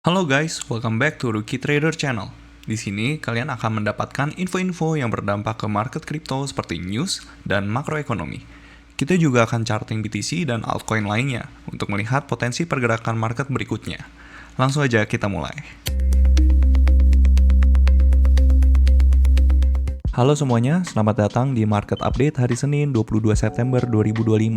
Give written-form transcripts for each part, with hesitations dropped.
Halo guys, welcome back to Rookie Trader Channel. Di sini kalian akan mendapatkan info-info yang berdampak ke market kripto seperti news dan makroekonomi. Kita juga akan charting BTC dan altcoin lainnya untuk melihat potensi pergerakan market berikutnya. Langsung aja kita mulai. Halo semuanya, selamat datang di Market Update hari Senin 22 September 2025.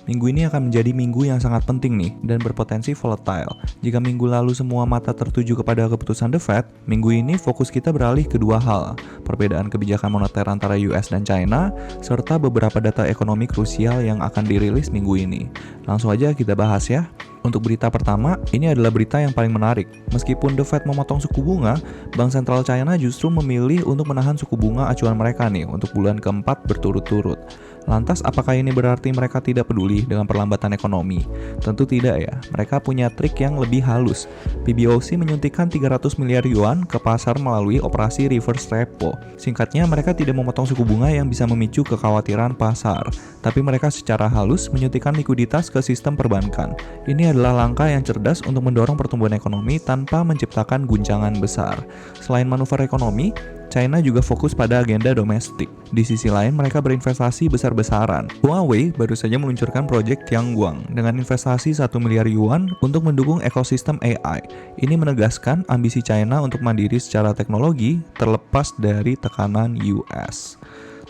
Minggu ini akan menjadi minggu yang sangat penting nih dan berpotensi volatile. Jika minggu lalu semua mata tertuju kepada keputusan The Fed, minggu ini fokus kita beralih ke dua hal, perbedaan kebijakan moneter antara US dan China, serta beberapa data ekonomi krusial yang akan dirilis minggu ini. Langsung aja kita bahas ya. Untuk berita pertama, ini adalah berita yang paling menarik. Meskipun The Fed memotong suku bunga, Bank Sentral China justru memilih untuk menahan suku bunga acuan mereka nih untuk bulan keempat berturut-turut. Lantas, apakah ini berarti mereka tidak peduli dengan perlambatan ekonomi? Tentu tidak ya, mereka punya trik yang lebih halus. PBOC menyuntikkan 300 miliar yuan ke pasar melalui operasi reverse repo. Singkatnya, mereka tidak memotong suku bunga yang bisa memicu kekhawatiran pasar, tapi mereka secara halus menyuntikkan likuiditas ke sistem perbankan. Ini adalah langkah yang cerdas untuk mendorong pertumbuhan ekonomi tanpa menciptakan guncangan besar. Selain manuver ekonomi, China juga fokus pada agenda domestik. Di sisi lain, mereka berinvestasi besar-besaran. Huawei baru saja meluncurkan proyek Tianguang dengan investasi 1 miliar yuan untuk mendukung ekosistem AI. Ini menegaskan ambisi China untuk mandiri secara teknologi terlepas dari tekanan US.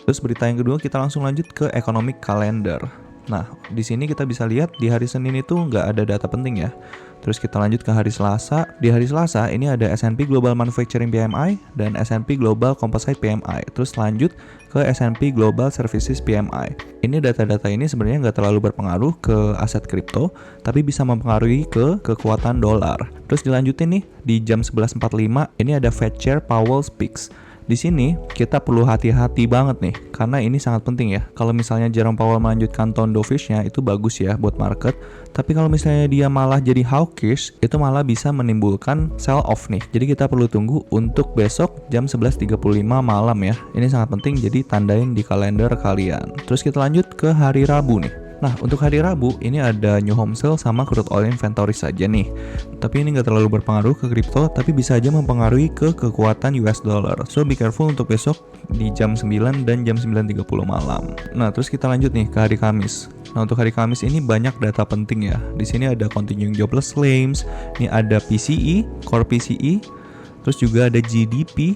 Terus berita yang kedua, kita langsung lanjut ke economic calendar. Nah, di sini kita bisa lihat di hari Senin itu nggak ada data penting ya. Terus kita lanjut ke hari Selasa. Di hari Selasa ini ada S&P Global Manufacturing PMI dan S&P Global Composite PMI. Terus lanjut ke S&P Global Services PMI. Ini data-data ini sebenarnya nggak terlalu berpengaruh ke aset kripto, tapi bisa mempengaruhi ke kekuatan dolar. Terus dilanjutin nih, di jam 11.45 ini ada Fed Chair Powell Speaks. Di sini kita perlu hati-hati banget nih, karena ini sangat penting ya. Kalau misalnya Jerome Powell melanjutkan tone dovish-nya, itu bagus ya buat market. Tapi kalau misalnya dia malah jadi hawkish, itu malah bisa menimbulkan sell off nih. Jadi kita perlu tunggu untuk besok jam 11.35 malam ya. Ini sangat penting, jadi tandain di kalender kalian. Terus kita lanjut ke hari Rabu nih. Nah, untuk hari Rabu, ini ada new home sale sama crude oil inventory saja nih. Tapi ini nggak terlalu berpengaruh ke kripto, tapi bisa aja mempengaruhi ke kekuatan US dollar. So, be careful untuk besok di jam 9 dan jam 9.30 malam. Nah, terus kita lanjut nih ke hari Kamis. Nah, untuk hari Kamis ini banyak data penting ya. Di sini ada continuing jobless claims, ini ada PCE, core PCE, terus juga ada GDP,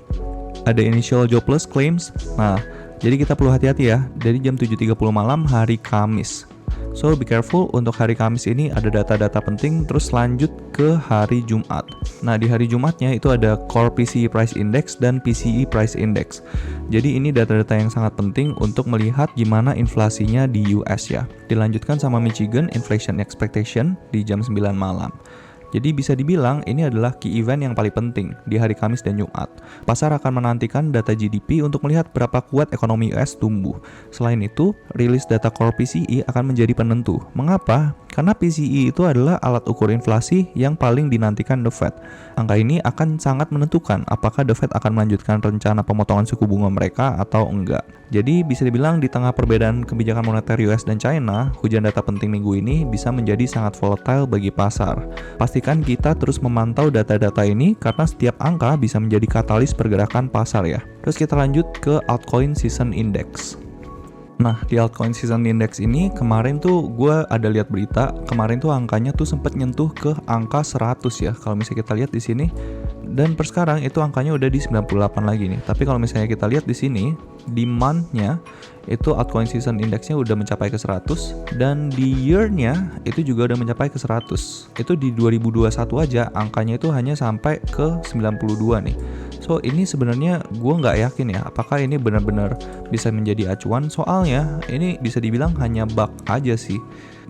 ada initial jobless claims. Nah, jadi kita perlu hati-hati ya, dari jam 7.30 malam hari Kamis. So, be careful, untuk hari Kamis ini ada data-data penting, terus lanjut ke hari Jumat. Nah, di hari Jumatnya itu ada Core PCE Price Index dan PCE Price Index. Jadi ini data-data yang sangat penting untuk melihat gimana inflasinya di US ya. Dilanjutkan sama Michigan Inflation Expectation di jam 9 malam. Jadi bisa dibilang ini adalah key event yang paling penting di hari Kamis dan Jumat. Pasar akan menantikan data GDP untuk melihat berapa kuat ekonomi US tumbuh. Selain itu, rilis data core PCE akan menjadi penentu. Mengapa? Karena PCE itu adalah alat ukur inflasi yang paling dinantikan The Fed. Angka ini akan sangat menentukan apakah The Fed akan melanjutkan rencana pemotongan suku bunga mereka atau enggak. Jadi bisa dibilang di tengah perbedaan kebijakan moneter US dan China, hujan data penting minggu ini bisa menjadi sangat volatile bagi pasar. Pastikan kita terus memantau data-data ini karena setiap angka bisa menjadi katalis pergerakan pasar ya. Terus kita lanjut ke Altcoin Season Index. Nah, di Altcoin Season Index ini kemarin tuh gue ada lihat berita, kemarin tuh angkanya tuh sempat nyentuh ke angka 100 ya. Kalau misalnya kita lihat di sini, dan per sekarang itu angkanya udah di 98 lagi nih. Tapi kalau misalnya kita lihat di sini, di month-nya itu Altcoin Season Index-nya udah mencapai ke 100, dan di year-nya itu juga udah mencapai ke 100. Itu di 2021 aja angkanya itu hanya sampai ke 92 nih. So, ini sebenarnya gue nggak yakin ya apakah ini benar-benar bisa menjadi acuan. Soalnya ini bisa dibilang hanya bug aja sih.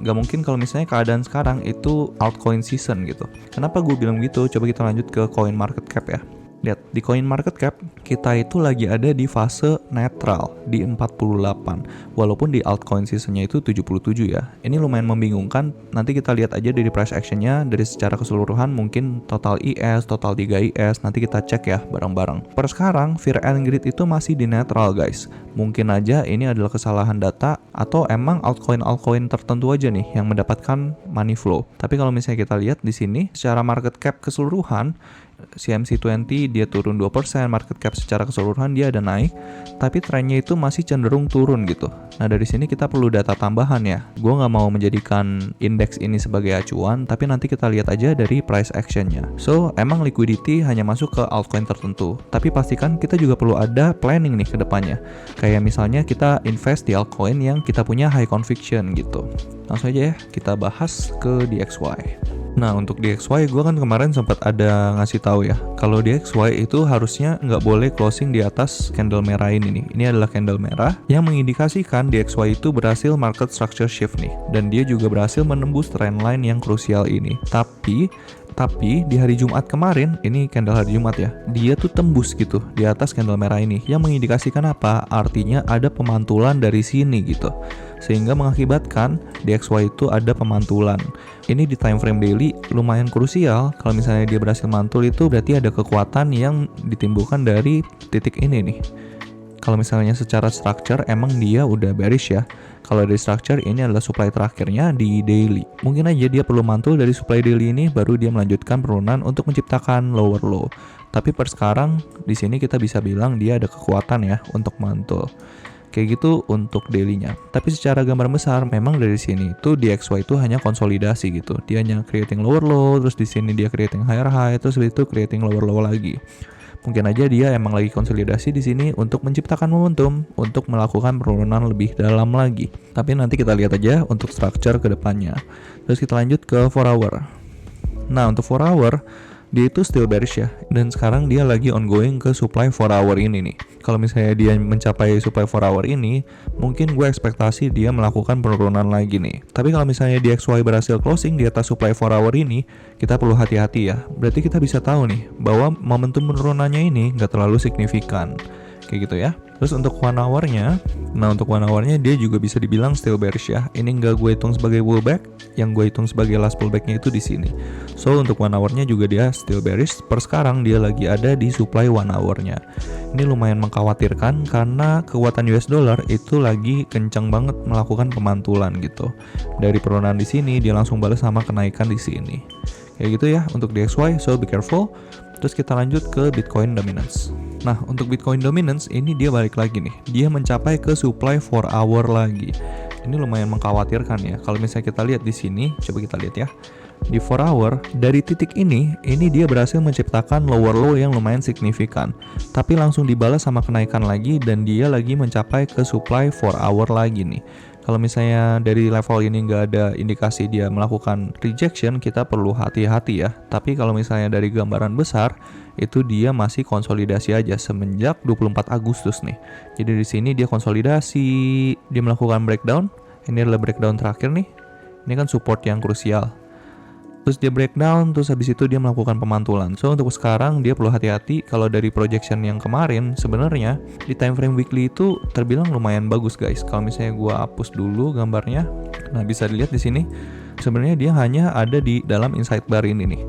Nggak mungkin kalau misalnya keadaan sekarang itu altcoin season gitu. Kenapa gue bilang gitu? Coba kita lanjut ke coin market cap ya. Lihat, di coin market cap, kita itu lagi ada di fase netral, di 48. Walaupun di altcoin seasonnya itu 77 ya. Ini lumayan membingungkan, nanti kita lihat aja dari price actionnya, dari secara keseluruhan mungkin total IS, total 3 IS, nanti kita cek ya bareng-bareng. Per sekarang, Fear and Greed itu masih di netral guys. Mungkin aja ini adalah kesalahan data, atau emang altcoin tertentu aja nih yang mendapatkan money flow. Tapi kalau misalnya kita lihat di sini, secara market cap keseluruhan, CMC20 dia turun 2%, market cap secara keseluruhan dia ada naik, tapi trennya itu masih cenderung turun gitu. Nah dari sini kita perlu data tambahan ya. Gue nggak mau menjadikan indeks ini sebagai acuan, tapi nanti kita lihat aja dari price actionnya. So emang liquidity hanya masuk ke altcoin tertentu, tapi pastikan kita juga perlu ada planning nih ke depannya. Kayak misalnya kita invest di altcoin yang kita punya high conviction gitu. Langsung aja ya kita bahas ke DXY. Nah untuk DXY gue kan kemarin sempat ada ngasih tahu ya, kalau DXY itu harusnya nggak boleh closing di atas candle merah ini nih. Ini adalah candle merah yang mengindikasikan DXY itu berhasil market structure shift nih, dan dia juga berhasil menembus trendline yang krusial ini. Tapi di hari Jumat kemarin, ini candle hari Jumat ya, dia tuh tembus gitu di atas candle merah ini, yang mengindikasikan apa? Artinya ada pemantulan dari sini gitu, sehingga mengakibatkan DXY itu ada pemantulan. Ini di time frame daily lumayan krusial. Kalau misalnya dia berhasil mantul itu berarti ada kekuatan yang ditimbulkan dari titik ini nih. Kalau misalnya secara structure emang dia udah bearish ya. Kalau dari structure ini adalah supply terakhirnya di daily. Mungkin aja dia perlu mantul dari supply daily ini baru dia melanjutkan penurunan untuk menciptakan lower low. Tapi per sekarang di sini kita bisa bilang dia ada kekuatan ya untuk mantul. Kayak gitu untuk daily-nya. Tapi secara gambar besar memang dari sini itu DXY itu hanya konsolidasi gitu. Dia hanya creating lower low, terus di sini dia creating higher high, terus itu creating lower low lagi. Mungkin aja dia emang lagi konsolidasi di sini untuk menciptakan momentum untuk melakukan penurunan lebih dalam lagi. Tapi nanti kita lihat aja untuk structure ke depannya. Terus kita lanjut ke 4 hour. Nah, untuk 4 hour dia itu still bearish ya, dan sekarang dia lagi ongoing ke supply 4 hour ini nih. Kalau misalnya dia mencapai supply 4 hour ini, mungkin gue ekspektasi dia melakukan penurunan lagi nih. Tapi kalau misalnya DXY berhasil closing di atas supply 4 hour ini, kita perlu hati-hati ya. Berarti kita bisa tahu nih bahwa momentum penurunannya ini nggak terlalu signifikan. Kayak gitu ya. Terus untuk 1 hour-nya, nah untuk 1 hour-nya dia juga bisa dibilang still bearish ya. Ini nggak gue hitung sebagai pullback, yang gue hitung sebagai last pullback-nya itu di sini. So untuk 1 hour-nya juga dia still bearish. Per sekarang dia lagi ada di supply 1 hour-nya. Ini lumayan mengkhawatirkan karena kekuatan US dollar itu lagi kencang banget melakukan pemantulan gitu. Dari penurunan di sini dia langsung balas sama kenaikan di sini. Kayak gitu ya untuk DXY, so be careful. Terus kita lanjut ke Bitcoin dominance. Nah, untuk Bitcoin dominance ini dia balik lagi nih. Dia mencapai ke supply 4 hour lagi. Ini lumayan mengkhawatirkan ya. Kalau misalnya kita lihat di sini, coba kita lihat ya. Di 4 hour, dari titik ini dia berhasil menciptakan lower low yang lumayan signifikan. Tapi langsung dibalas sama kenaikan lagi dan dia lagi mencapai ke supply 4 hour lagi nih. Kalau misalnya dari level ini nggak ada indikasi dia melakukan rejection, kita perlu hati-hati ya. Tapi kalau misalnya dari gambaran besar, itu dia masih konsolidasi aja semenjak 24 Agustus nih. Jadi di sini dia konsolidasi, dia melakukan breakdown. Ini adalah breakdown terakhir nih. Ini kan support yang krusial. Terus dia breakdown, terus habis itu dia melakukan pemantulan. So untuk sekarang dia perlu hati-hati. Kalau dari projection yang kemarin sebenarnya di time frame weekly itu terbilang lumayan bagus guys. Kalau misalnya gua hapus dulu gambarnya, nah bisa dilihat di sini sebenarnya dia hanya ada di dalam inside bar ini nih.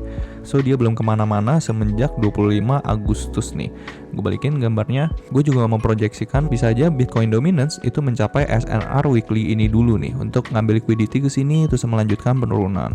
So dia belum kemana-mana semenjak 25 Agustus nih. Gue balikin gambarnya. Gue juga memproyeksikan bisa aja Bitcoin dominance itu mencapai SNR weekly ini dulu nih untuk ngambil liquidity ke sini terus melanjutkan penurunan.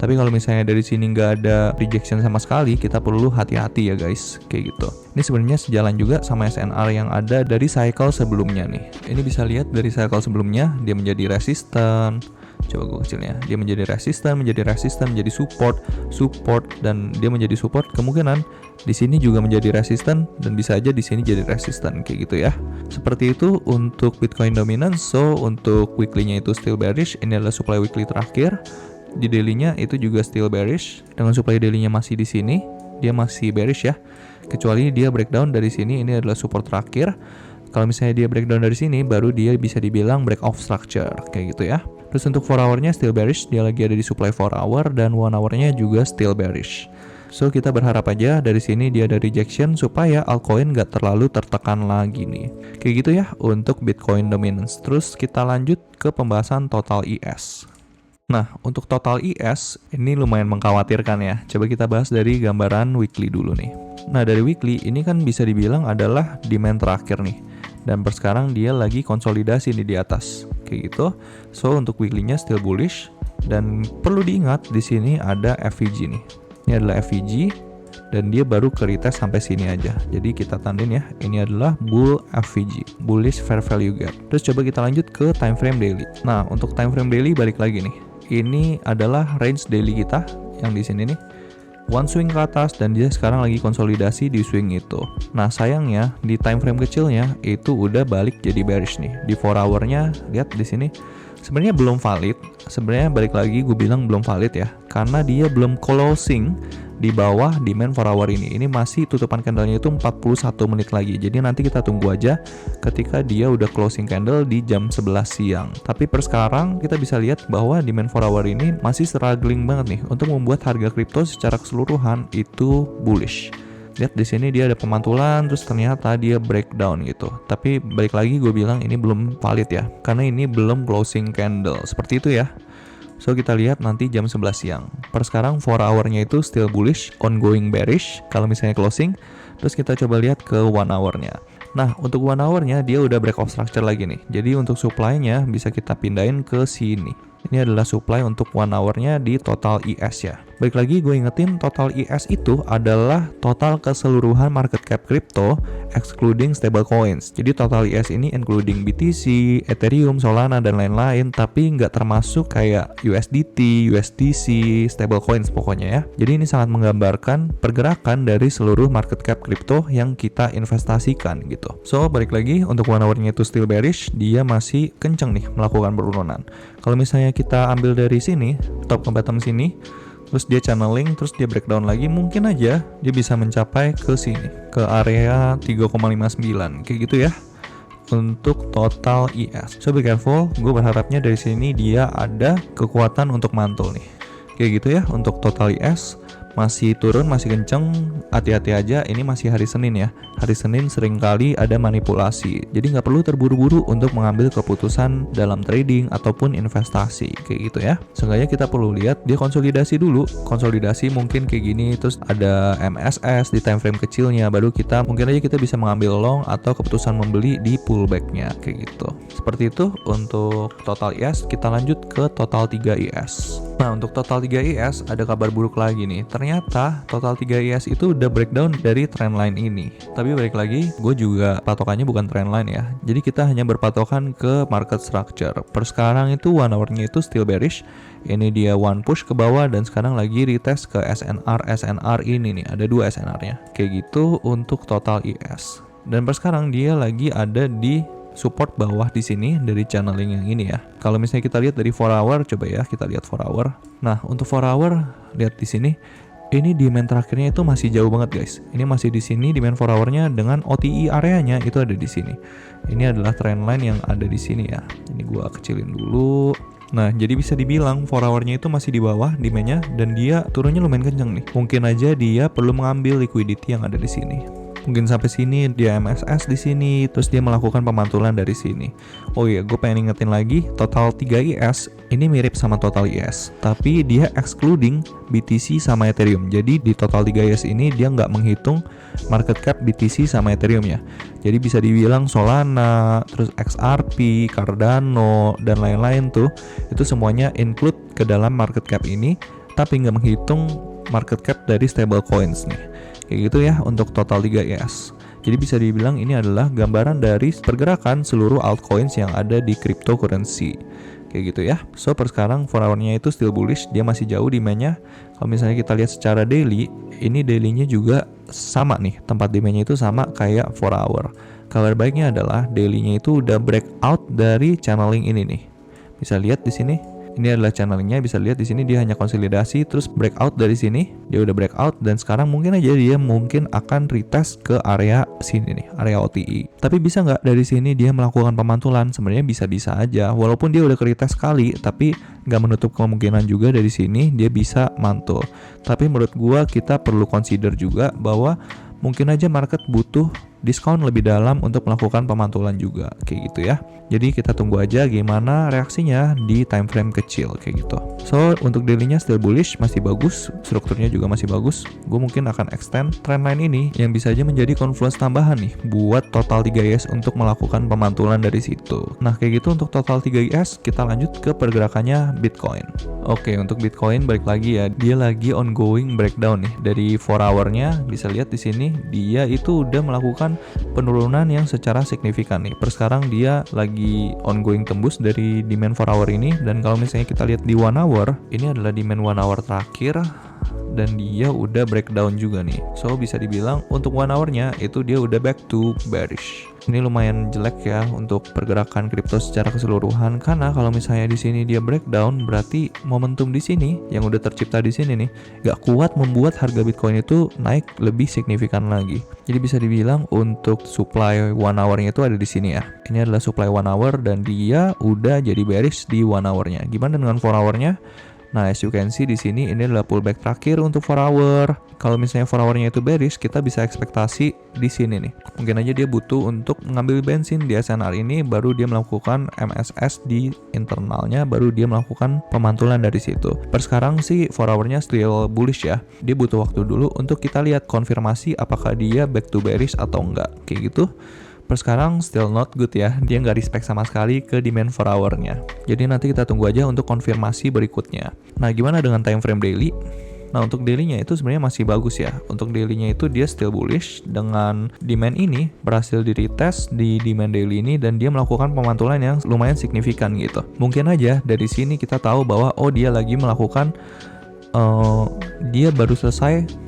Tapi kalau misalnya dari sini nggak ada rejection sama sekali, kita perlu hati-hati ya guys, kayak gitu. Ini sebenarnya sejalan juga sama SNR yang ada dari cycle sebelumnya nih. Ini bisa lihat dari cycle sebelumnya dia menjadi resistant. Coba gue kecilnya, dia menjadi resisten, menjadi support, dan dia menjadi support. Kemungkinan di sini juga menjadi resisten dan bisa aja di sini jadi resisten kayak gitu ya. Seperti itu untuk Bitcoin dominance. So untuk weekly-nya itu still bearish. Ini adalah supply weekly terakhir. Di daily-nya itu juga still bearish. Dengan supply daily-nya masih di sini, dia masih bearish ya. Kecuali dia breakdown dari sini, ini adalah support terakhir. Kalau misalnya dia breakdown dari sini, baru dia bisa dibilang break off structure kayak gitu ya. Terus untuk 4 hour-nya still bearish, dia lagi ada di supply 4 hour dan 1 hour-nya juga still bearish. So kita berharap aja dari sini dia ada rejection supaya altcoin gak terlalu tertekan lagi nih. Kayak gitu ya untuk Bitcoin dominance. Terus kita lanjut ke pembahasan total ES. Nah, untuk total ES ini lumayan mengkhawatirkan ya. Coba kita bahas dari gambaran weekly dulu nih. Nah, dari weekly ini kan bisa dibilang adalah demand terakhir nih. Dan sekarang dia lagi konsolidasi nih di atas. Kayak gitu. So, untuk weekly-nya still bullish. Dan perlu diingat di sini ada FVG nih. Ini adalah FVG dan dia baru ke retest sampai sini aja. Jadi kita tandin ya, ini adalah bull FVG, bullish fair value gap. Terus coba kita lanjut ke time frame daily. Nah, untuk time frame daily balik lagi nih. Ini adalah range daily kita yang di sini nih. One swing ke atas dan dia sekarang lagi konsolidasi di swing itu. Nah, sayangnya di time frame kecilnya itu udah balik jadi bearish nih. Di 4 hour-nya lihat di sini sebenarnya belum valid. Sebenarnya balik lagi gue bilang belum valid ya, karena dia belum closing di bawah demand 4 hour ini. Ini masih tutupan candlenya itu 41 menit lagi. Jadi nanti kita tunggu aja ketika dia udah closing candle di jam 11 siang. Tapi per sekarang kita bisa lihat bahwa demand 4 hour ini masih struggling banget nih untuk membuat harga kripto secara keseluruhan itu bullish. Lihat di sini dia ada pemantulan, terus ternyata dia breakdown gitu. Tapi balik lagi gue bilang ini belum valid ya, karena ini belum closing candle. Seperti itu ya. So kita lihat nanti jam 11 siang. Per sekarang 4 hour-nya itu still bullish, ongoing bearish kalau misalnya closing. Terus kita coba lihat ke 1 hour-nya. Nah, untuk 1 hour-nya dia udah break off structure lagi nih. Jadi untuk supply-nya bisa kita pindahin ke sini. Ini adalah supply untuk 1 hour-nya di total ES ya. Baik lagi gue ingetin, total ES itu adalah total keseluruhan market cap crypto excluding stable coins. Jadi total ES ini including BTC, Ethereum, Solana dan lain-lain, tapi nggak termasuk kayak USDT, USDC, stable coins pokoknya ya. Jadi ini sangat menggambarkan pergerakan dari seluruh market cap crypto yang kita investasikan gitu. So balik lagi untuk 1 hour-nya itu still bearish, dia masih kenceng nih melakukan penurunan. Kalau misalnya kita ambil dari sini, top ke bottom sini, terus dia channeling, terus dia breakdown lagi, mungkin aja dia bisa mencapai ke sini, ke area 3,59 kayak gitu ya untuk total ES. So be careful, gue berharapnya dari sini dia ada kekuatan untuk mantul nih kayak gitu ya. Untuk total ES masih turun, masih kenceng, hati-hati aja, ini masih hari Senin ya. Hari Senin seringkali ada manipulasi, jadi nggak perlu terburu-buru untuk mengambil keputusan dalam trading ataupun investasi kayak gitu ya. Seenggaknya kita perlu lihat dia konsolidasi dulu, konsolidasi mungkin kayak gini, terus ada MSS di time frame kecilnya, baru kita mungkin aja kita bisa mengambil long atau keputusan membeli di pullbacknya kayak gitu. Seperti itu untuk total ES. Kita lanjut ke total 3 ES. Nah, untuk total 3 ES ada kabar buruk lagi nih. Ternyata total 3 ES itu udah breakdown dari trendline ini. Tapi balik lagi, gue juga patokannya bukan trendline ya. Jadi kita hanya berpatokan ke market structure. Per sekarang itu 1 hour-nya itu still bearish. Ini dia one push ke bawah dan sekarang lagi retest ke SNR ini nih. Ada 2 SNR-nya. Kayak gitu untuk total ES. Dan per sekarang dia lagi ada di support bawah di sini dari channeling yang ini ya. Kalau misalnya kita lihat dari 4 hour, coba ya kita lihat 4 hour. Nah, untuk 4 hour lihat di sini, ini demand terakhirnya itu masih jauh banget guys. Ini masih di sini demand 4 hour-nya dengan OTE areanya itu ada di sini. Ini adalah trendline yang ada di sini ya. Ini gua kecilin dulu. Nah, jadi bisa dibilang 4 hour-nya itu masih di bawah demand-nya dan dia turunnya lumayan kenceng nih. Mungkin aja dia perlu mengambil liquidity yang ada di sini. Mungkin sampai sini dia MSS di sini, terus dia melakukan pemantulan dari sini. Oh iya, gue pengen ingetin lagi, total 3 ES ini mirip sama total ES, tapi dia excluding BTC sama Ethereum. Jadi di total 3 ES ini dia nggak menghitung market cap BTC sama Ethereum ya. Jadi bisa dibilang Solana, terus XRP, Cardano, dan lain-lain tuh, itu semuanya include ke dalam market cap ini, tapi nggak menghitung market cap dari stable coins nih. Kayak gitu ya untuk total 3 ES. Jadi bisa dibilang ini adalah gambaran dari pergerakan seluruh altcoins yang ada di cryptocurrency. Kayak gitu ya. So per sekarang 4 hour-nya itu still bullish, dia masih jauh demand-nya. Kalau misalnya kita lihat secara daily, ini daily-nya juga sama nih, tempat demand-nya itu sama kayak 4 hour. Kabar baiknya adalah daily-nya itu udah breakout dari channeling ini nih. Bisa lihat di sini. Ini adalah channelingnya, bisa lihat di sini dia hanya konsolidasi terus breakout dari sini. Dia udah breakout dan sekarang mungkin aja dia mungkin akan retest ke area sini nih, area OTI. Tapi bisa nggak dari sini dia melakukan pemantulan? Sebenarnya bisa-bisa aja. Walaupun dia udah ke retest sekali, tapi nggak menutup kemungkinan juga dari sini dia bisa mantul. Tapi menurut gua kita perlu consider juga bahwa mungkin aja market butuh diskon lebih dalam untuk melakukan pemantulan juga, kayak gitu ya. Jadi kita tunggu aja gimana reaksinya di time frame kecil kayak gitu. So untuk daily-nya still bullish, masih bagus, strukturnya juga masih bagus. Gue mungkin akan extend trendline ini yang bisa aja menjadi confluence tambahan nih buat total 3IS untuk melakukan pemantulan dari situ. Nah kayak gitu untuk total 3IS, kita lanjut ke pergerakannya Bitcoin. Oke, untuk Bitcoin balik lagi ya, dia lagi ongoing breakdown nih. Dari 4 hour-nya bisa lihat di sini dia itu udah melakukan penurunan yang secara signifikan nih. Per sekarang dia lagi ongoing tembus dari demand 4 hour ini, dan kalau misalnya kita lihat di 1 hour, ini adalah demand 1 hour terakhir dan dia udah breakdown juga nih. So bisa dibilang untuk 1 hour-nya itu dia udah back to bearish. Ini lumayan jelek ya untuk pergerakan kripto secara keseluruhan, karena kalau misalnya di sini dia breakdown, berarti momentum di sini yang udah tercipta di sini nih gak kuat membuat harga Bitcoin itu naik lebih signifikan lagi. Jadi bisa dibilang untuk supply 1 hour-nya itu ada di sini ya. Ini adalah supply 1 hour dan dia udah jadi bearish di 1 hour-nya. Gimana dengan 4 hour-nya? Nah, as you can see di sini ini adalah pullback terakhir untuk 4 hour. Kalau misalnya 4 hour-nya itu bearish, kita bisa ekspektasi di sini nih. Mungkin aja dia butuh untuk mengambil bensin di SNR ini, baru dia melakukan MSS di internalnya, baru dia melakukan pemantulan dari situ. Per sekarang sih 4 hour-nya still bullish ya. Dia butuh waktu dulu untuk kita lihat konfirmasi apakah dia back to bearish atau enggak. Kayak gitu. Per sekarang still not good ya, dia nggak respect sama sekali ke demand 4 hour-nya. Jadi nanti kita tunggu aja untuk konfirmasi berikutnya. Nah gimana dengan time frame daily? Nah untuk daily-nya itu sebenarnya masih bagus ya. Untuk daily-nya itu dia still bullish dengan demand ini berhasil di retest di demand daily ini, dan dia melakukan pemantulan yang lumayan signifikan gitu. Mungkin aja dari sini kita tahu bahwa oh dia lagi melakukan dia baru selesai.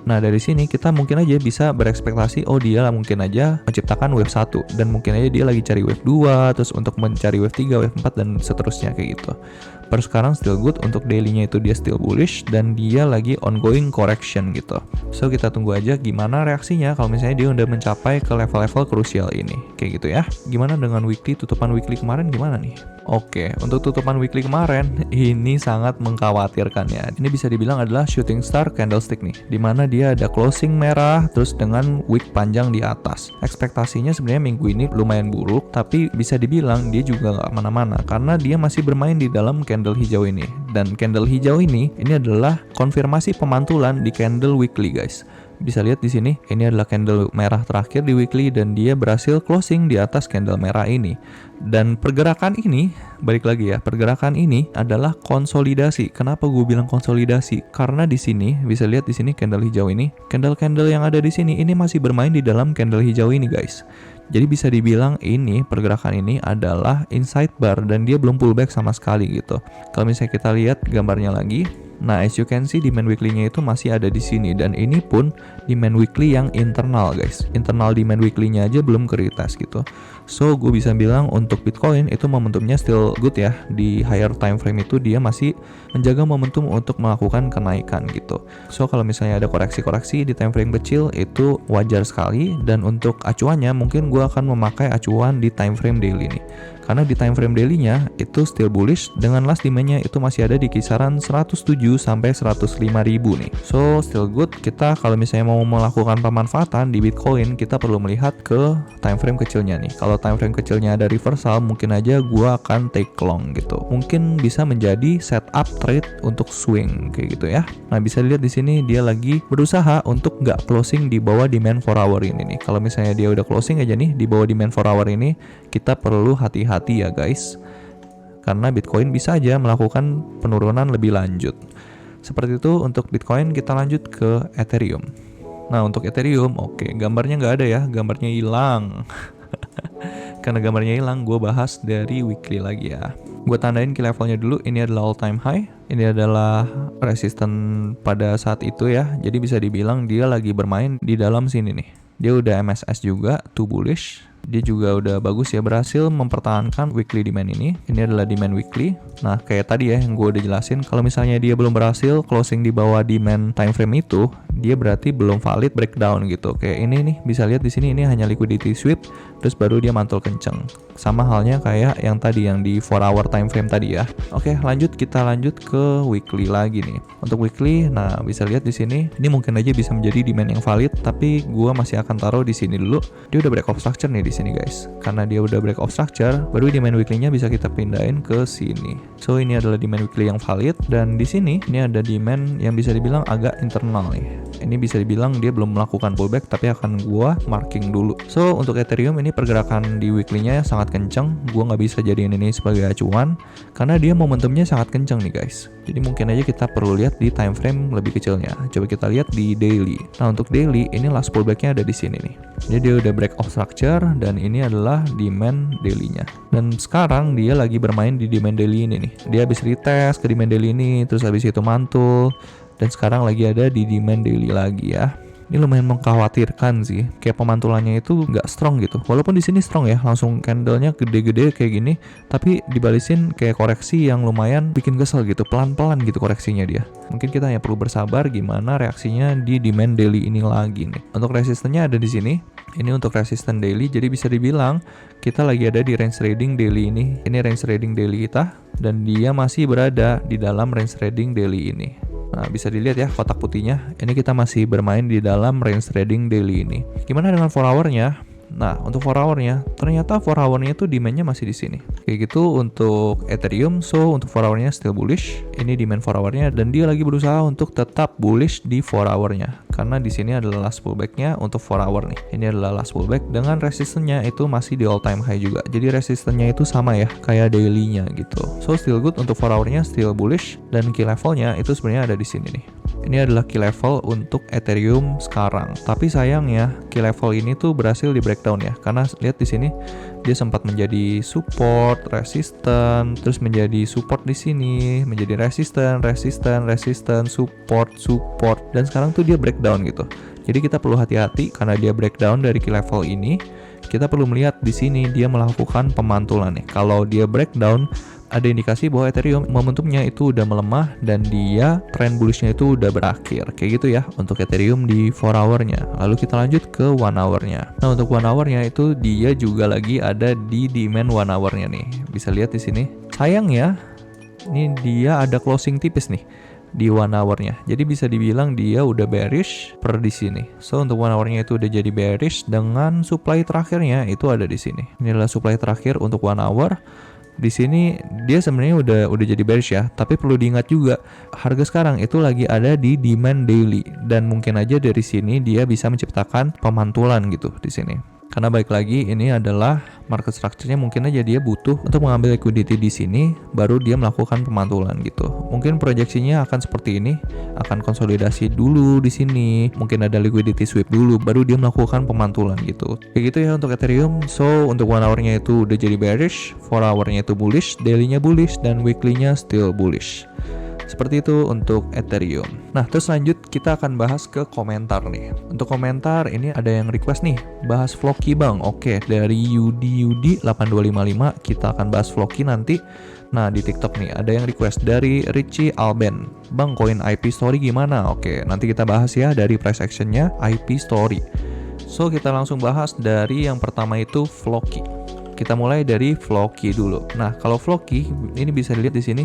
Nah dari sini kita mungkin aja bisa berekspektasi oh dia lah mungkin aja menciptakan wave 1, dan mungkin aja dia lagi cari wave 2, terus untuk mencari wave 3, wave 4 dan seterusnya kayak gitu. Per sekarang still good, untuk daily-nya itu dia still bullish dan dia lagi ongoing correction gitu. So kita tunggu aja gimana reaksinya kalau misalnya dia udah mencapai ke level-level krusial ini. Kayak gitu ya. Gimana dengan weekly, tutupan weekly kemarin gimana nih? Oke, untuk tutupan weekly kemarin ini sangat mengkhawatirkan ya. Ini bisa dibilang adalah shooting star candlestick nih, dimana dia ada closing merah terus dengan wick panjang di atas. Ekspektasinya sebenarnya minggu ini lumayan buruk, tapi bisa dibilang dia juga nggak mana-mana karena dia masih bermain di dalam candle hijau ini. Dan candle hijau ini adalah konfirmasi pemantulan di candle weekly guys. Bisa lihat di sini, ini adalah candle merah terakhir di weekly dan dia berhasil closing di atas candle merah ini. Dan pergerakan ini, balik lagi ya, pergerakan ini adalah konsolidasi. Kenapa gue bilang konsolidasi? Karena di sini bisa lihat di sini candle hijau ini, candle-candle yang ada di sini ini masih bermain di dalam candle hijau ini guys. Jadi bisa dibilang ini pergerakan ini adalah inside bar dan dia belum pullback sama sekali gitu. Kalau misalnya kita lihat gambarnya lagi, nah as you can see demand weekly-nya itu masih ada di sini, dan ini pun demand weekly yang internal guys. Internal demand weekly-nya aja belum ke retest gitu. So gue bisa bilang untuk Bitcoin itu momentumnya still good ya. Di higher time frame itu dia masih menjaga momentum untuk melakukan kenaikan gitu. So kalau misalnya ada koreksi-koreksi di time frame kecil itu wajar sekali, dan untuk acuannya mungkin gue akan memakai acuan di time frame daily nih. Karena di time frame daily-nya itu still bullish dengan last demand-nya itu masih ada di kisaran 107 sampai 105 ribu nih. So still good. Kita kalau misalnya mau melakukan pemanfaatan di Bitcoin, kita perlu melihat ke time frame kecilnya nih. Kalau time frame kecilnya ada reversal, mungkin aja gua akan take long gitu. Mungkin bisa menjadi setup trade untuk swing kayak gitu ya. Nah bisa dilihat di sini dia lagi berusaha untuk nggak closing di bawah demand 4 hour ini nih. Kalau misalnya dia udah closing aja nih di bawah demand 4 hour ini, kita perlu hati-hati ya guys, karena Bitcoin bisa aja melakukan penurunan lebih lanjut. Seperti itu untuk Bitcoin. Kita lanjut ke Ethereum. Nah untuk Ethereum, oke, gambarnya nggak ada ya, gambarnya hilang. Karena gambarnya hilang, gue bahas dari weekly lagi ya. Gue tandain ke levelnya dulu. Ini adalah all time high, ini adalah resisten pada saat itu ya. Jadi bisa dibilang dia lagi bermain di dalam sini nih. Dia udah MSS juga, too bullish. Dia juga udah bagus ya, berhasil mempertahankan weekly demand ini. Ini adalah demand weekly. Nah, kayak tadi ya yang gue udah jelasin, kalau misalnya dia belum berhasil closing di bawah demand time frame itu, dia berarti belum valid breakdown gitu. Kayak ini nih, bisa lihat di sini ini hanya liquidity sweep, terus baru dia mantul kenceng. Sama halnya kayak yang tadi yang di 4 hour time frame tadi ya. Oke, kita lanjut ke weekly lagi nih. Untuk weekly, nah bisa lihat di sini, ini mungkin aja bisa menjadi demand yang valid, tapi gua masih akan taruh di sini dulu. Dia udah break of structure nih di sini guys. Karena dia udah break of structure, baru demand weekly-nya bisa kita pindahin ke sini. So ini adalah demand weekly yang valid, dan di sini ini ada demand yang bisa dibilang agak internal nih. Ini bisa dibilang dia belum melakukan pullback, tapi akan gua marking dulu. So untuk Ethereum ini pergerakan di weekly-nya sangat kenceng. Gua nggak bisa jadiin ini sebagai acuan karena dia momentumnya sangat kenceng nih guys. Jadi mungkin aja kita perlu lihat di time frame lebih kecilnya. Coba kita lihat di daily. Nah untuk daily ini last pullback-nya ada di sini nih. Jadi dia udah break of structure dan ini adalah demand daily-nya. Dan sekarang dia lagi bermain di demand daily ini nih. Dia habis retest ke demand daily ini, terus habis itu mantul, dan sekarang lagi ada di demand daily lagi ya. Ini lumayan mengkhawatirkan sih, kayak pemantulannya itu nggak strong gitu. Walaupun di sini strong ya, langsung candlenya gede-gede kayak gini, tapi dibalisin kayak koreksi yang lumayan bikin kesel gitu, pelan-pelan gitu koreksinya dia. Mungkin kita hanya perlu bersabar gimana reaksinya di demand daily ini lagi nih. Untuk resistennya ada di sini. Ini untuk resisten daily, jadi bisa dibilang kita lagi ada di range trading daily ini. Ini range trading daily kita, dan dia masih berada di dalam range trading daily ini. Nah, bisa dilihat ya kotak putihnya. Ini kita masih bermain di dalam range trading daily ini. Gimana dengan 4 hour-nya? Nah, untuk 4 hour-nya, ternyata 4 hour-nya itu demand-nya masih di sini. Kayak gitu untuk Ethereum, so untuk 4 hour-nya still bullish. Ini demand 4 hour-nya, dan dia lagi berusaha untuk tetap bullish di 4 hour-nya. Karena di sini adalah last pullback-nya untuk 4 hour nih. Ini adalah last pullback dengan resistance-nya itu masih di all time high juga. Jadi resistance-nya itu sama ya, kayak daily-nya gitu. So still good untuk 4 hour-nya, still bullish, dan key level-nya itu sebenarnya ada di sini nih. Ini adalah key level untuk Ethereum sekarang. Tapi sayangnya key level ini tuh berhasil di breakdown ya. Karena lihat di sini dia sempat menjadi support, resisten, terus menjadi support di sini, menjadi resisten, support, dan sekarang tuh dia breakdown gitu. Jadi kita perlu hati-hati karena dia breakdown dari key level ini. Kita perlu melihat di sini dia melakukan pemantulan nih. Kalau dia breakdown, ada indikasi bahwa Ethereum momentumnya itu udah melemah dan dia trend bullishnya itu udah berakhir. Kayak gitu ya untuk Ethereum di 4 hour-nya. Lalu kita lanjut ke 1 hour-nya. Nah, untuk 1 hour-nya itu dia juga lagi ada di demand 1 hour-nya nih. Bisa lihat di sini. Sayang ya, ini dia ada closing tipis nih di 1 hour-nya. Jadi bisa dibilang dia udah bearish per di sini. So untuk 1 hour-nya itu udah jadi bearish dengan supply terakhirnya itu ada di sini. Ini adalah supply terakhir untuk 1 hour. Di sini dia sebenarnya udah jadi bearish ya, tapi perlu diingat juga harga sekarang itu lagi ada di demand daily, dan mungkin aja dari sini dia bisa menciptakan pemantulan gitu di sini. Karena baik lagi ini adalah market structure-nya, mungkin aja dia butuh untuk mengambil liquidity di sini baru dia melakukan pemantulan gitu. Mungkin proyeksinya akan seperti ini, akan konsolidasi dulu di sini, mungkin ada liquidity sweep dulu baru dia melakukan pemantulan gitu. Kayak gitu ya untuk Ethereum. So untuk 1 hour-nya itu udah jadi bearish, 4 hour-nya itu bullish, daily-nya bullish, dan weekly-nya still bullish. Seperti itu untuk Ethereum. Nah, terus lanjut kita akan bahas ke komentar nih. Untuk komentar ini ada yang request nih, bahas Floki bang. Oke, dari Yudi 8255 kita akan bahas Floki nanti. Nah, di TikTok nih ada yang request dari Richie Alben. Bang, koin IP Story gimana? Oke, nanti kita bahas ya dari price action-nya IP Story. So, kita langsung bahas dari yang pertama itu Floki. Kita mulai dari Floki dulu. Nah, kalau Floki ini bisa dilihat di sini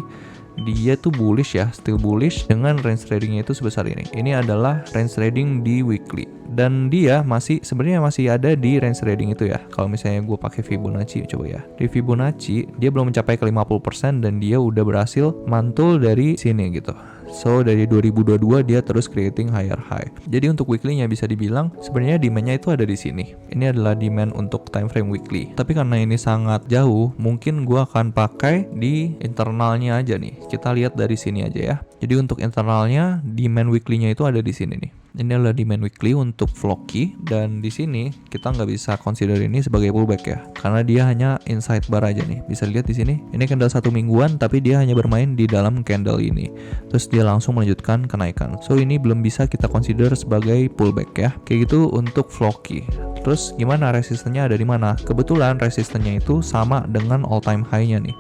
dia tuh bullish ya, still bullish dengan range tradingnya itu sebesar ini. Ini adalah range trading di weekly, dan dia sebenarnya masih ada di range trading itu ya. Kalau misalnya gue pakai Fibonacci coba ya, di Fibonacci dia belum mencapai ke 50% dan dia udah berhasil mantul dari sini gitu. So dari 2022 dia terus creating higher high. Jadi untuk weekly-nya bisa dibilang sebenarnya demand-nya itu ada di sini. Ini adalah demand untuk time frame weekly. Tapi karena ini sangat jauh, mungkin gua akan pakai di internalnya aja nih. Kita lihat dari sini aja ya. Jadi untuk internalnya demand weekly-nya itu ada di sini nih. Ini adalah demand weekly untuk Floki, dan di sini kita nggak bisa consider ini sebagai pullback ya, karena dia hanya inside bar aja nih. Bisa lihat di sini, ini candle 1 mingguan, tapi dia hanya bermain di dalam candle ini, terus dia langsung melanjutkan kenaikan. So ini belum bisa kita consider sebagai pullback ya. Kayak gitu untuk Floki. Terus gimana resistennya ada di mana? Kebetulan resistennya itu sama dengan all time high-nya nih.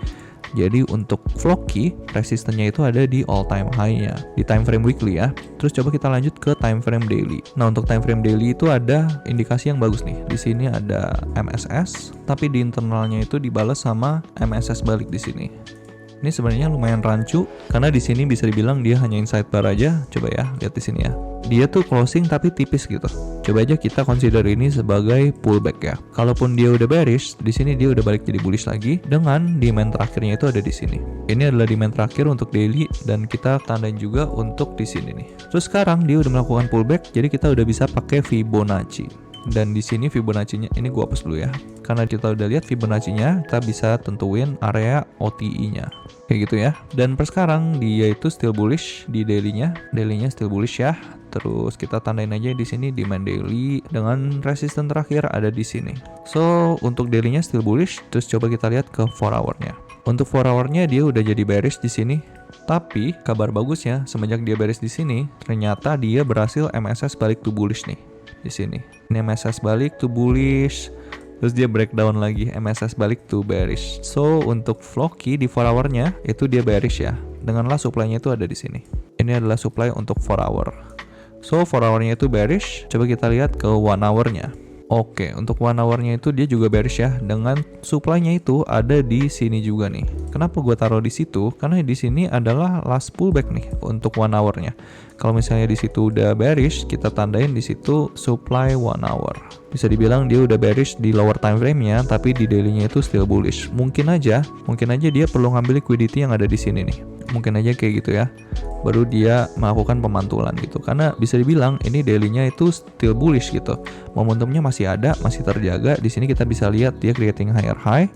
Jadi untuk Floki resistennya itu ada di all time high-nya di time frame weekly ya. Terus coba kita lanjut ke time frame daily. Nah, untuk time frame daily itu ada indikasi yang bagus nih. Di sini ada MSS, tapi di internalnya itu dibalas sama MSS balik di sini. Ini sebenarnya lumayan rancu karena di sini bisa dibilang dia hanya inside bar aja. Coba ya, lihat di sini ya. Dia tuh closing tapi tipis gitu. Coba aja kita consider ini sebagai pullback ya. Kalaupun dia udah bearish, di sini dia udah balik jadi bullish lagi dengan demand terakhirnya itu ada di sini. Ini adalah demand terakhir untuk daily dan kita tandain juga untuk di sini nih. Terus sekarang dia udah melakukan pullback, jadi kita udah bisa pakai Fibonacci. Dan di sini Fibonacci-nya ini gua hapus dulu ya. Karena kita udah lihat Fibonacci-nya, kita bisa tentuin area OTE-nya. Kayak gitu ya. Dan per sekarang dia itu still bullish di daily-nya. Daily-nya still bullish ya. Terus kita tandain aja di sini demand daily dengan resisten terakhir ada di sini. So, untuk daily-nya still bullish. Terus coba kita lihat ke 4 hour-nya. Untuk 4 hour-nya dia udah jadi bearish di sini. Tapi kabar bagusnya semenjak dia bearish di sini, ternyata dia berhasil MSS balik to bullish nih. Di sini. Ini MSS balik to bullish, terus dia breakdown lagi, MSS balik to bearish. So, untuk Floki di 4 hour-nya itu dia bearish ya. Denganlah supply-nya itu ada di sini. Ini adalah supply untuk 4 hour. So, 4 hour-nya itu bearish. Coba kita lihat ke 1 hour-nya. Oke, untuk 1 hour-nya itu dia juga bearish ya, dengan supply-nya itu ada di sini juga nih. Kenapa gue taruh di situ? Karena di sini adalah last pullback nih untuk 1 hour-nya. Kalau misalnya di situ udah bearish, kita tandain di situ supply 1 hour. Bisa dibilang dia udah bearish di lower time frame-nya, tapi di daily-nya itu still bullish. Mungkin aja dia perlu ngambil liquidity yang ada di sini nih. Mungkin aja kayak gitu ya. Baru dia melakukan pemantulan gitu. Karena bisa dibilang ini daily-nya itu still bullish gitu. Momentumnya masih ada, masih terjaga. Di sini kita bisa lihat dia creating higher high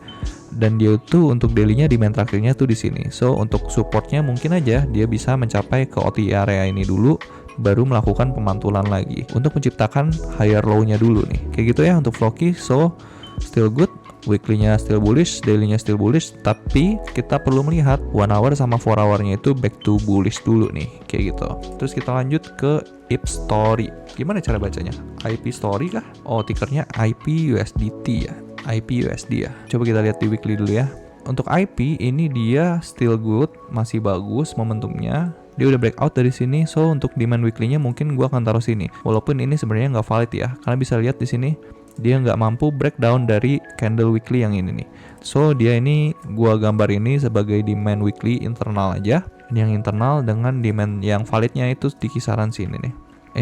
dan dia itu untuk daily-nya demand terakhirnya tuh di sini. So, untuk support-nya mungkin aja dia bisa mencapai ke OTE area ini dulu baru melakukan pemantulan lagi untuk menciptakan higher low-nya dulu nih. Kayak gitu ya untuk Floki. So, still good. Weekly-nya still bullish, daily-nya still bullish, tapi kita perlu melihat 1 hour sama 4 hour-nya itu back to bullish dulu nih, kayak gitu. Terus kita lanjut ke IP Story. Gimana cara bacanya? IP Story kah? Oh, tickernya IPUSDT ya. IPUSD ya. Coba kita lihat di weekly dulu ya. Untuk IP ini dia still good, masih bagus momentumnya. Dia udah breakout dari sini, so untuk demand weekly-nya mungkin gua akan taruh sini. Walaupun ini sebenarnya nggak valid ya, karena bisa lihat di sini dia nggak mampu breakdown dari candle weekly yang ini nih. So dia ini gua gambar ini sebagai demand weekly internal aja. Ini yang internal dengan demand yang validnya itu di kisaran sini nih.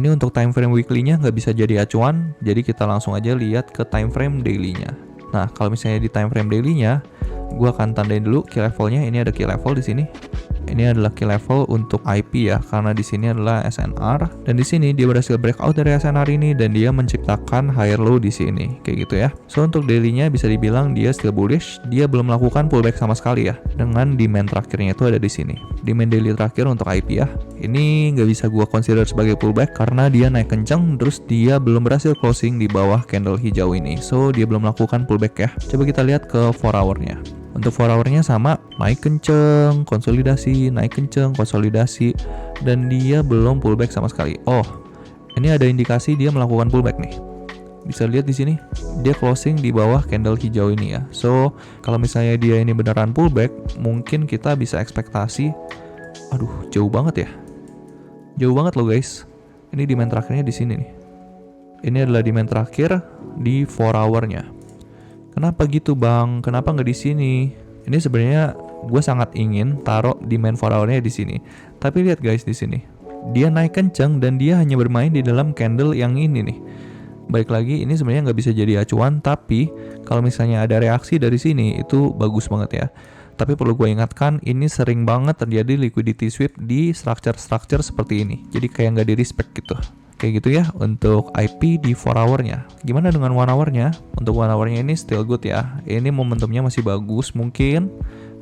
Ini untuk time frame weekly-nya nggak bisa jadi acuan, jadi kita langsung aja lihat ke time frame daily-nya. Nah, kalau misalnya di time frame daily-nya, gua akan tandain dulu key level-nya. Ini ada key level di sini. Ini adalah key level untuk IP ya, karena di sini adalah SNR dan di sini dia berhasil breakout dari SNR ini dan dia menciptakan higher low di sini, kayak gitu ya. So untuk daily-nya bisa dibilang dia still bullish, dia belum melakukan pullback sama sekali ya, dengan demand terakhirnya itu ada di sini. Demand daily terakhir untuk IP ya, ini nggak bisa gua consider sebagai pullback karena dia naik kenceng, terus dia belum berhasil closing di bawah candle hijau ini. So dia belum melakukan pullback ya. Coba kita lihat ke 4 hour-nya. Untuk 4 hour-nya sama, naik kenceng, konsolidasi, naik kenceng, konsolidasi, dan dia belum pullback sama sekali. Oh, ini ada indikasi dia melakukan pullback nih. Bisa lihat di sini, dia closing di bawah candle hijau ini ya. So, kalau misalnya dia ini beneran pullback, mungkin kita bisa ekspektasi, aduh, jauh banget ya. Jauh banget loh guys. Ini demand terakhirnya di sini nih. Ini adalah demand terakhir di 4 hour-nya. Kenapa gitu bang? Kenapa nggak di sini? Ini sebenarnya gue sangat ingin taruh demand 4 hour-nya di sini. Tapi lihat guys di sini, dia naik kencang dan dia hanya bermain di dalam candle yang ini nih. Baik lagi, ini sebenarnya nggak bisa jadi acuan. Tapi kalau misalnya ada reaksi dari sini itu bagus banget ya. Tapi perlu gue ingatkan, ini sering banget terjadi liquidity sweep di structure-structure seperti ini. Jadi kayak nggak di respect gitu. Kayak gitu ya untuk IP di 4 hour-nya. Gimana dengan 1 hour-nya? Untuk 1 hour-nya ini still good ya. Ini momentumnya masih bagus, mungkin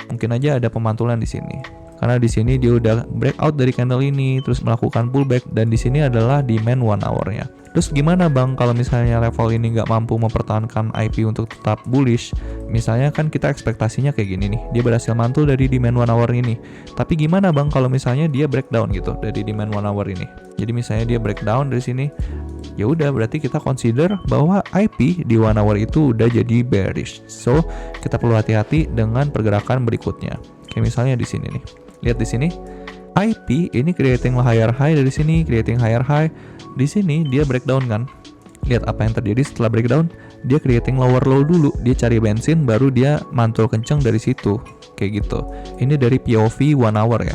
aja ada pemantulan di sini. Karena di sini dia udah breakout dari candle ini, terus melakukan pullback, dan di sini adalah demand 1 hour-nya. Terus gimana bang kalau misalnya level ini nggak mampu mempertahankan IP untuk tetap bullish? Misalnya kan kita ekspektasinya kayak gini nih, dia berhasil mantul dari demand 1 hour ini. Tapi gimana bang kalau misalnya dia breakdown gitu dari demand 1 hour ini? Jadi misalnya dia breakdown dari sini ya udah berarti kita consider bahwa IP di 1 hour itu udah jadi bearish. So, kita perlu hati-hati dengan pergerakan berikutnya. Kayak misalnya di sini nih. Lihat di sini. IP ini creating higher high dari sini, creating higher high. Di sini dia breakdown kan. Lihat apa yang terjadi setelah breakdown. Dia creating lower low dulu, dia cari bensin baru dia mantul kenceng dari situ. Kayak gitu. Ini dari POV 1 hour ya.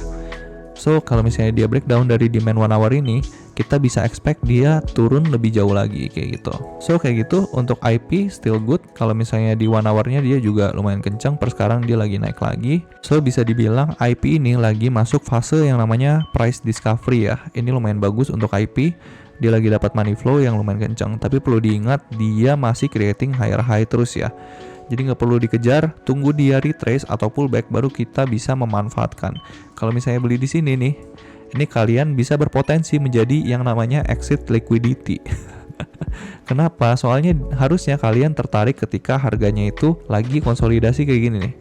So, kalau misalnya dia breakdown dari demand 1 hour ini, kita bisa expect dia turun lebih jauh lagi kayak gitu. So, kayak gitu untuk IP still good. Kalau misalnya di 1 hour-nya dia juga lumayan kencang, per sekarang dia lagi naik lagi. So, bisa dibilang IP ini lagi masuk fase yang namanya price discovery ya. Ini lumayan bagus untuk IP. Dia lagi dapat money flow yang lumayan kencang. Tapi perlu diingat dia masih creating higher high terus ya. Jadi nggak perlu dikejar, tunggu dia retrace atau pullback baru kita bisa memanfaatkan. Kalau misalnya beli di sini nih, ini kalian bisa berpotensi menjadi yang namanya exit liquidity. Kenapa? Soalnya harusnya kalian tertarik ketika harganya itu lagi konsolidasi kayak gini nih.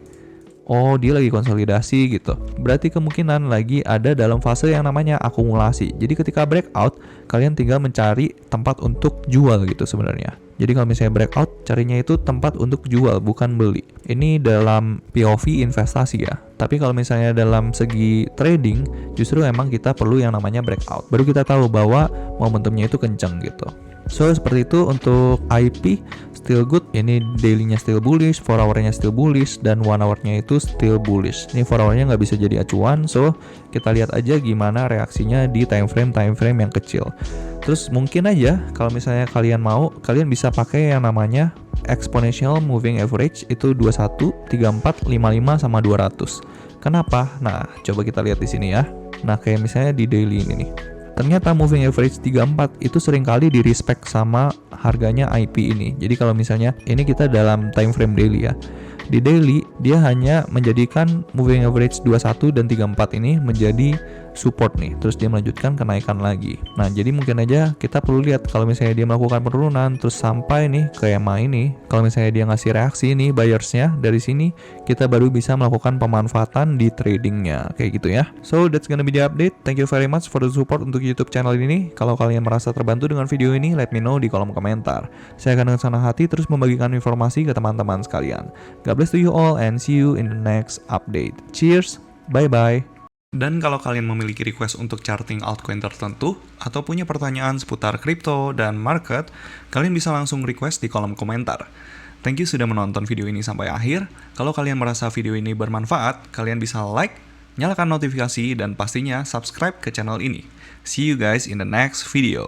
Oh, dia lagi konsolidasi gitu. Berarti kemungkinan lagi ada dalam fase yang namanya akumulasi. Jadi ketika breakout, kalian tinggal mencari tempat untuk jual gitu sebenarnya. Jadi kalau misalnya breakout, carinya itu tempat untuk jual, bukan beli. Ini dalam POV investasi ya. Tapi kalau misalnya dalam segi trading, justru emang kita perlu yang namanya breakout. Baru kita tahu bahwa momentumnya itu kenceng gitu. So, seperti itu untuk IP still good. Ini daily-nya still bullish, 4 hour-nya still bullish, dan 1 hour-nya itu still bullish. Ini 4 hour-nya nggak bisa jadi acuan, so kita lihat aja gimana reaksinya di time frame yang kecil. Terus mungkin aja kalau misalnya kalian mau, kalian bisa pakai yang namanya exponential moving average, itu 21, 34, 55 sama 200. Kenapa? Nah, coba kita lihat di sini ya. Nah, kayak misalnya di daily ini nih. Ternyata moving average 34 itu seringkali di respect sama harganya IP ini. Jadi kalau misalnya ini kita dalam time frame daily ya. Di daily dia hanya menjadikan moving average 21 dan 34 ini menjadi support nih. Terus dia melanjutkan kenaikan lagi. Nah, jadi mungkin aja kita perlu lihat kalau misalnya dia melakukan penurunan terus sampai nih ke EMA ini, kalau misalnya dia ngasih reaksi nih buyersnya dari sini, kita baru bisa melakukan pemanfaatan di tradingnya kayak gitu ya. So, that's gonna be the update. Thank you very much for the support untuk YouTube channel ini. Kalau kalian merasa terbantu dengan video ini, let me know di kolom komentar. Saya akan dengan senang hati terus membagikan informasi ke teman-teman sekalian. God bless to you all and see you in the next update. Cheers, bye-bye. Dan kalau kalian memiliki request untuk charting altcoin tertentu atau punya pertanyaan seputar kripto dan market, kalian bisa langsung request di kolom komentar. Thank you sudah menonton video ini sampai akhir. Kalau kalian merasa video ini bermanfaat, kalian bisa like, nyalakan notifikasi, dan pastinya subscribe ke channel ini. See you guys in the next video.